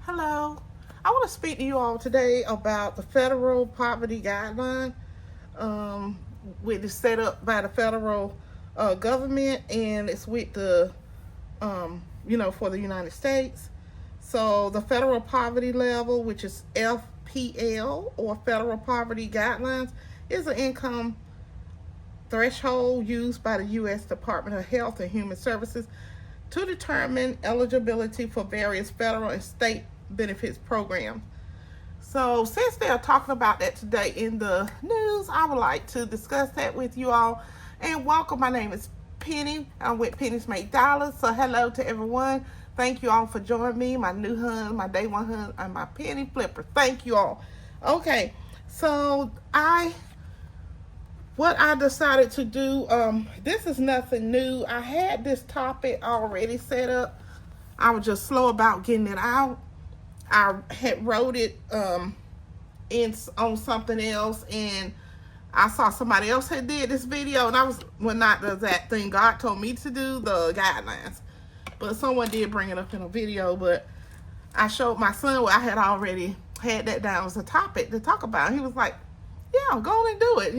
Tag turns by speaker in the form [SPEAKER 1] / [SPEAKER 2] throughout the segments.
[SPEAKER 1] Hello. I want to speak to you all today about the federal poverty guideline, which is set up by the federal government, and it's with the, for the United States. So the federal poverty level, which is FPL or federal poverty guidelines, is an income threshold used by the U.S. Department of Health and Human Services to determine eligibility for various federal and state benefits programs. So since they're talking about that today in the news, I would like to discuss that with you all. And welcome, my name is Penny. I'm with Penny's Make Dollars. So hello to everyone. Thank you all for joining me, my new hun, my day one hun, and my penny flipper. Thank you all. Okay, so what I decided to do, this is nothing new. I had this topic already set up. I was just slow about getting it out. I had wrote it on something else, and I saw somebody else had did this video, and I was, well, not the exact thing God told me to do, the guidelines, but someone did bring it up in a video. But I showed my son where I had already had that down as a topic to talk about. He was like, yeah, go on and do it.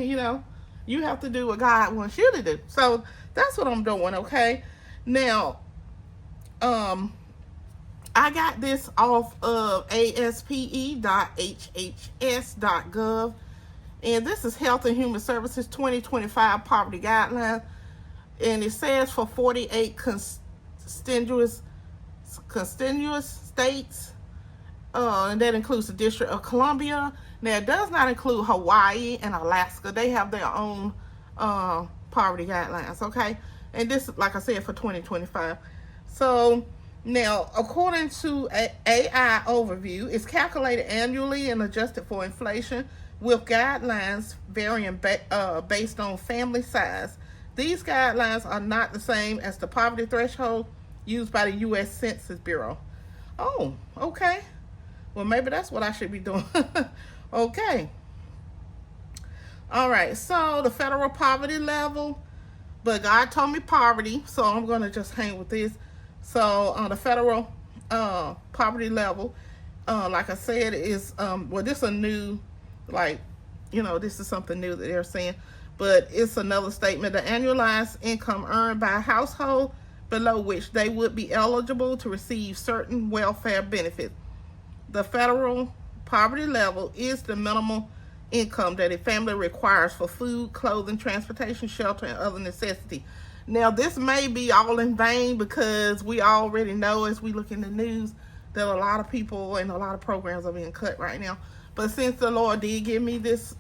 [SPEAKER 1] You have to do what God wants you to do. So that's what I'm doing, okay? Now, I got this off of aspe.hhs.gov, and this is Health and Human Services 2025 Poverty Guidelines, and it says for 48 contiguous states, and that includes the District of Columbia. Now, it does not include Hawaii and Alaska. They have their own poverty guidelines, okay? And this, like I said, for 2025. So, now, according to AI Overview, it's calculated annually and adjusted for inflation, with guidelines varying based on family size. These guidelines are not the same as the poverty threshold used by the U.S. Census Bureau. Oh, okay. Well, maybe that's what I should be doing. Okay. All right. So the federal poverty level, but God told me poverty, so I'm going to just hang with this. So on the federal poverty level, like I said, is this is a new, this is something new that they're saying, but it's another statement. The annualized income earned by a household below which they would be eligible to receive certain welfare benefits. The federal poverty level is the minimum income that a family requires for food, clothing, transportation, shelter, and other necessities. Now, this may be all in vain because we already know, as we look in the news, that a lot of people and a lot of programs are being cut right now. But since the Lord did give me this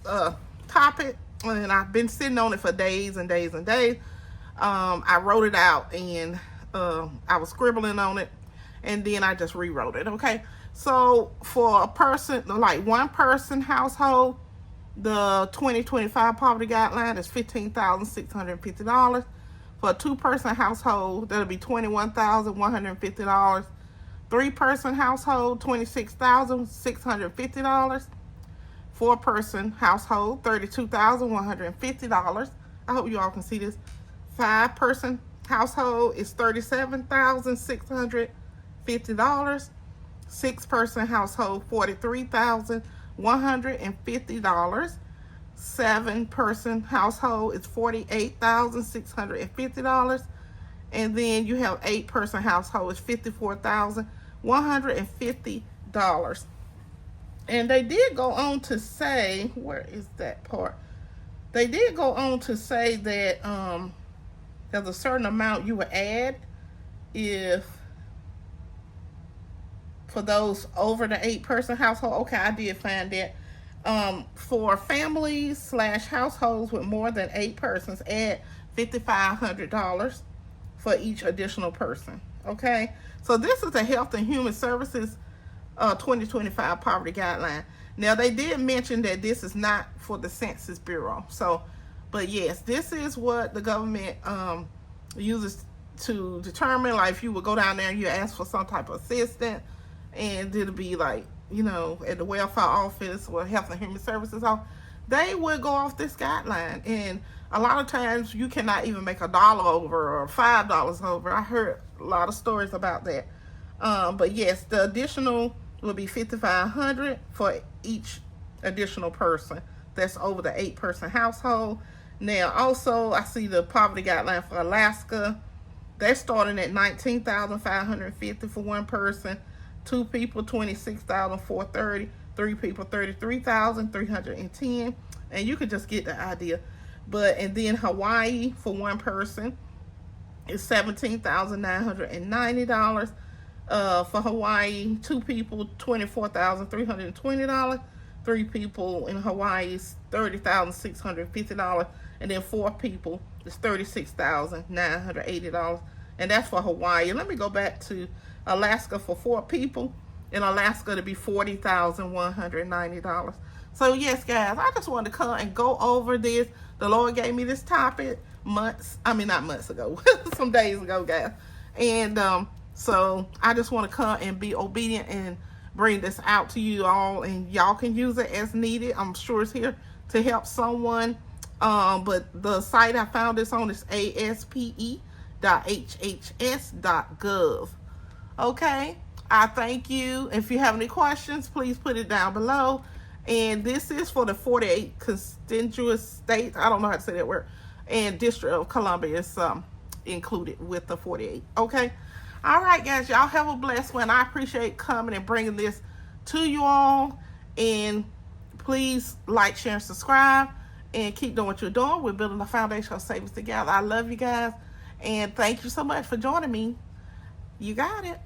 [SPEAKER 1] topic, and I've been sitting on it for days and days and days, I wrote it out, and I was scribbling on it, and then I just rewrote it, okay? So for a person, like one person household, the 2025 poverty guideline is $15,650. For a two-person household, that'll be $21,150. Three-person household, $26,650. Four-person household, $32,150. I hope you all can see this. Five-person household is $37,650. Six-person household, $43,150. Seven-person household is $48,650. And then you have eight-person household is $54,150. And they did go on to say, where is that part? They did go on to say that there's a certain amount you would add if for those over the eight-person household. Okay, I did find that. For families / households with more than 8 persons, add $5,500 for each additional person. Okay, so this is the Health and Human Services 2025 Poverty Guideline. Now, they did mention that this is not for the Census Bureau. So, but yes, this is what the government uses to determine, like, if you would go down there and you ask for some type of assistance, and it'll be like, at the welfare office or Health and Human Services office, they would go off this guideline. And a lot of times you cannot even make $1 over or $5 over. I heard a lot of stories about that. But yes, the additional will be $5,500 for each additional person that's over the 8-person household. Now, also, I see the poverty guideline for Alaska. They're starting at $19,550 for one person. 2 people, $26,430. 3 people, $33,310. And you can just get the idea. And then Hawaii for one person is $17,990. For Hawaii, 2 people, $24,320. 3 people in Hawaii is $30,650. And then 4 people is $36,980. And that's for Hawaii. Let me go back to Alaska for 4 people. In Alaska, to be $40,190. So yes, guys, I just wanted to come and go over this. The Lord gave me this topic not months ago, some days ago, guys. And so I just want to come and be obedient and bring this out to you all, and y'all can use it as needed. I'm sure it's here to help someone. But the site I found this on is aspe.hhs.gov. Okay, I thank you. If you have any questions, please put it down below. And this is for the 48 contiguous states. I don't know how to say that word. And District of Columbia is included with the 48. Okay. All right, guys. Y'all have a blessed one. I appreciate coming and bringing this to you all. And please like, share, and subscribe. And keep doing what you're doing. We're building a foundation of savings together. I love you guys. And thank you so much for joining me. You got it.